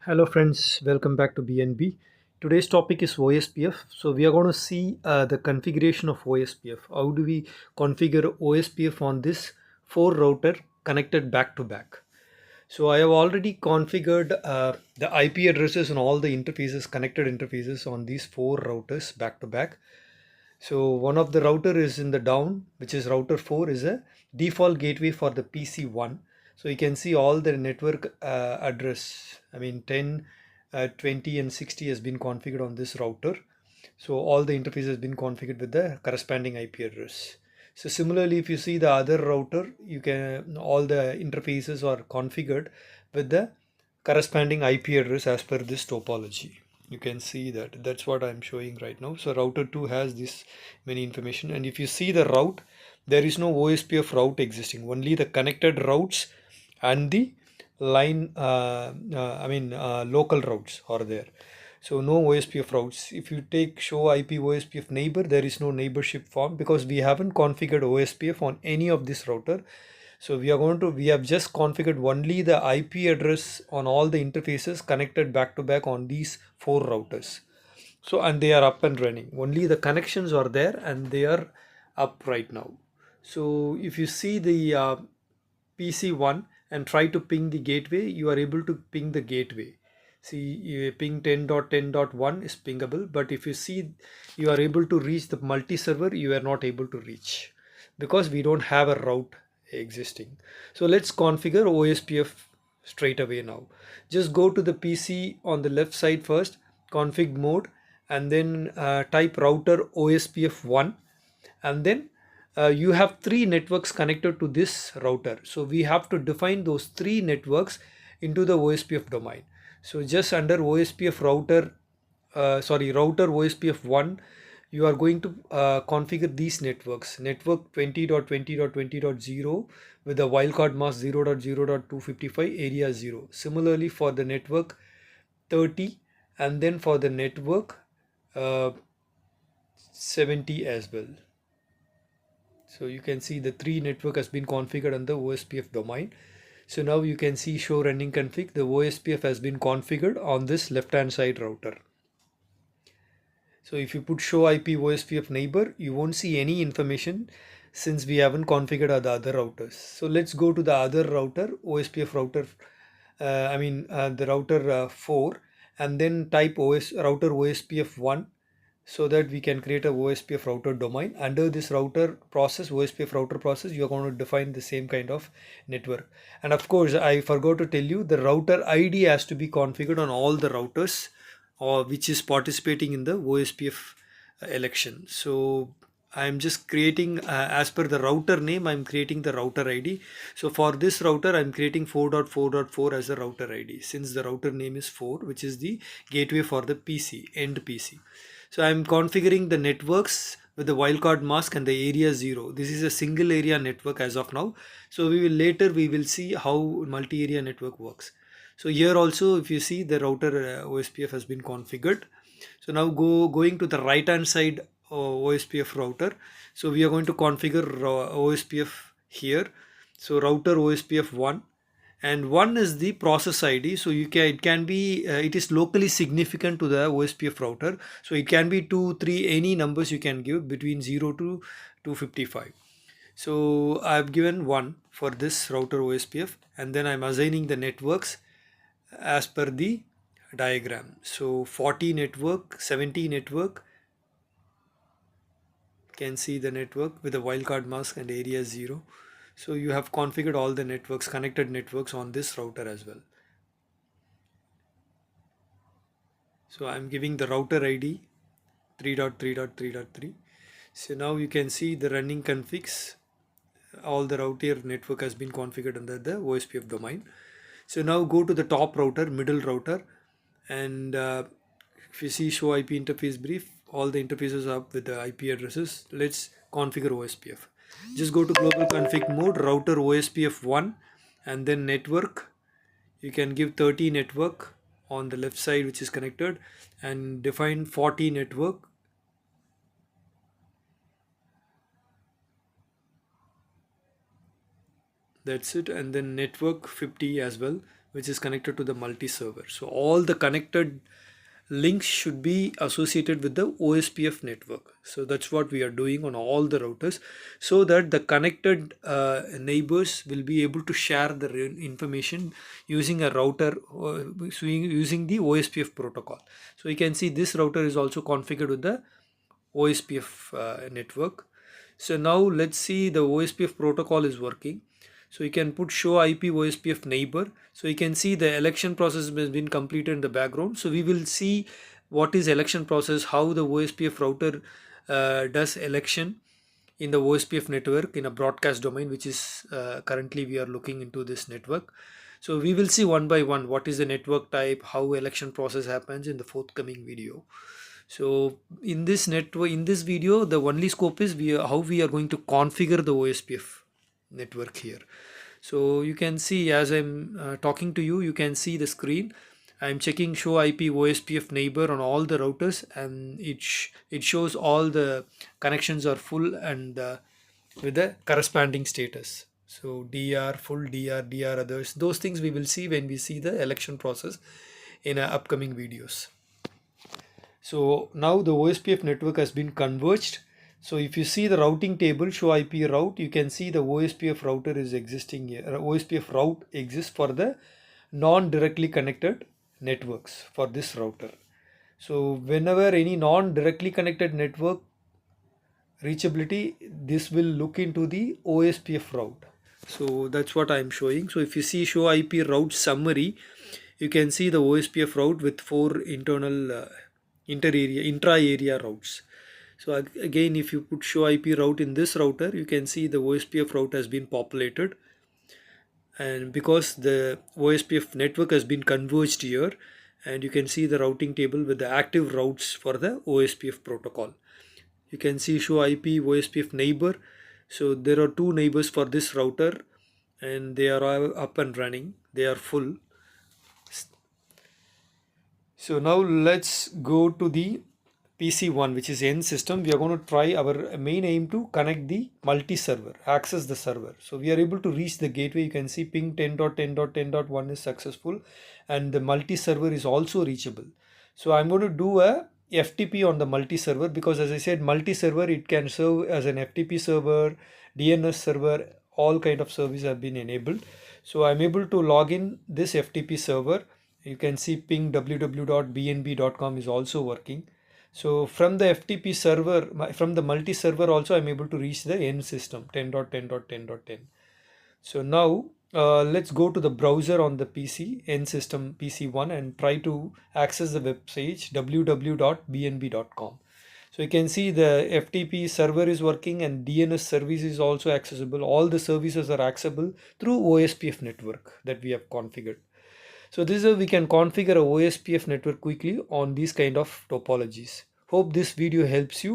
Hello friends, welcome back to BNB. Today's topic is OSPF. So we are going to see the configuration of OSPF. How do we configure OSPF on this 4 router connected back to back? So I have already configured the IP addresses and all the interfaces, connected interfaces on these 4 routers back to back. So one of the router is in the down, which is router 4 is a default gateway for the PC1. So you can see all the network address. I mean 10, 20 and 60 has been configured on this router. So all the interface has been configured with the corresponding IP address. So similarly, if you see the other router, you can all the interfaces are configured with the corresponding IP address as per this topology. You can see that that's what I'm showing right now. So router 2 has this many information, and if you see the route, there is no OSPF route existing, only the connected routes and the line local routes are there. So no OSPF routes. If you take show IP OSPF neighbor, there is no neighborship form because we haven't configured OSPF on any of this router. So we have just configured only the IP address on all the interfaces connected back to back on these 4 routers. So and they are up and running. Only the connections are there and they are up right now. So if you see the PC1 and try to ping the gateway, you are able to ping the gateway. See, ping 10.10.1 is pingable, but if you see you are able to reach the multi-server, you are not able to reach because we don't have a route existing. So let's configure OSPF straight away now. Just go to the PC on the left side first, config mode, and then type router OSPF1, and then you have 3 networks connected to this router. So we have to define those 3 networks into the OSPF domain. So just under OSPF router OSPF1, you are going to configure these networks. Network 20.20.20.0 with the wildcard mask 0.0.255 area 0. Similarly for the network 30, and then for the network uh, 70 as well. So you can see the 3 network has been configured on the OSPF domain. So now you can see show running config. The OSPF has been configured on this left hand side router. So if you put show IP OSPF neighbor, you won't see any information since we haven't configured the other routers. So let's go to the other router, OSPF router, the router 4, and then type router OSPF 1, so that we can create a OSPF router domain. Under this router process, OSPF router process, you are going to define the same kind of network. And of course, I forgot to tell you, the router ID has to be configured on all the routers or which is participating in the OSPF election. So I'm just creating as per the router name, I'm creating the router ID. So for this router, I'm creating 4.4.4 as the router ID, since the router name is 4, which is the gateway for the PC, end PC. So I'm configuring the networks with the wildcard mask and the area 0. This is a single area network as of now. So we will see how multi-area network works. So here also, if you see, the router OSPF has been configured. So now going to the right hand side OSPF router. So we are going to configure OSPF here. So router OSPF 1, and 1 is the process ID. So it can be it is locally significant to the OSPF router. So it can be 2, 3, any numbers you can give between 0 to 255. So I've given 1 for this router OSPF, and then I'm assigning the networks as per the diagram. So 40 network, 70 network, can see the network with a wildcard mask and area 0. So you have configured all the networks, connected networks on this router as well. So I'm giving the router ID 3.3.3.3. So now you can see the running configs. All the router network has been configured under the OSPF domain. So now go to the top router, middle router, and if you see show IP interface brief, all the interfaces are up with the IP addresses. Let's configure OSPF. Just go to global config mode, router OSPF 1, and then network. You can give 30 network on the left side which is connected, and define 40 network. That's it. And then network 50 as well, which is connected to the multi-server. So all the connected links should be associated with the OSPF network. So that's what we are doing on all the routers, so that the connected neighbors will be able to share the information using a router, using the OSPF protocol. So you can see this router is also configured with the OSPF network. So now let's see the OSPF protocol is working. So you can put show IP OSPF neighbor. So you can see the election process has been completed in the background. So we will see what is election process, how the OSPF router does election in the OSPF network in a broadcast domain, which is currently we are looking into this network. So we will see one by one what is the network type, how election process happens in the forthcoming video. So in this network, in this video, the only scope is how we are going to configure the OSPF network here. So you can see as I'm talking to you, you can see the screen. I'm checking show IP OSPF neighbor on all the routers, and it shows all the connections are full and with the corresponding status. So DR full, DR others. Those things we will see when we see the election process in upcoming videos. So now the OSPF network has been converged. So if you see the routing table, show IP route, you can see the OSPF router is existing here. OSPF route exists for the non-directly connected networks for this router. So whenever any non-directly connected network reachability, this will look into the OSPF route. So that's what I'm showing. So if you see show IP route summary, you can see the OSPF route with 4 internal intra-area routes. So again, if you put show IP route in this router, you can see the OSPF route has been populated, and because the OSPF network has been converged here, and you can see the routing table with the active routes for the OSPF protocol. You can see show IP OSPF neighbor. So there are 2 neighbors for this router, and they are all up and running, they are full. So now let's go to the PC1, which is end system. We are going to try our main aim to connect the multi-server, access the server. So we are able to reach the gateway. You can see ping 10.10.10.1 is successful, and the multi-server is also reachable. So I'm going to do a FTP on the multi-server, because as I said, multi-server, it can serve as an FTP server, DNS server, all kind of services have been enabled. So I'm able to log in this FTP server. You can see ping www.bnb.com is also working. So from the FTP server, from the multi-server also, I'm able to reach the end system 10.10.10.10. So now let's go to the browser on the PC, end system PC1, and try to access the web page www.bnb.com. So you can see the FTP server is working, and DNS service is also accessible. All the services are accessible through OSPF network that we have configured. So this is how we can configure a OSPF network quickly on these kind of topologies. Hope this video helps you.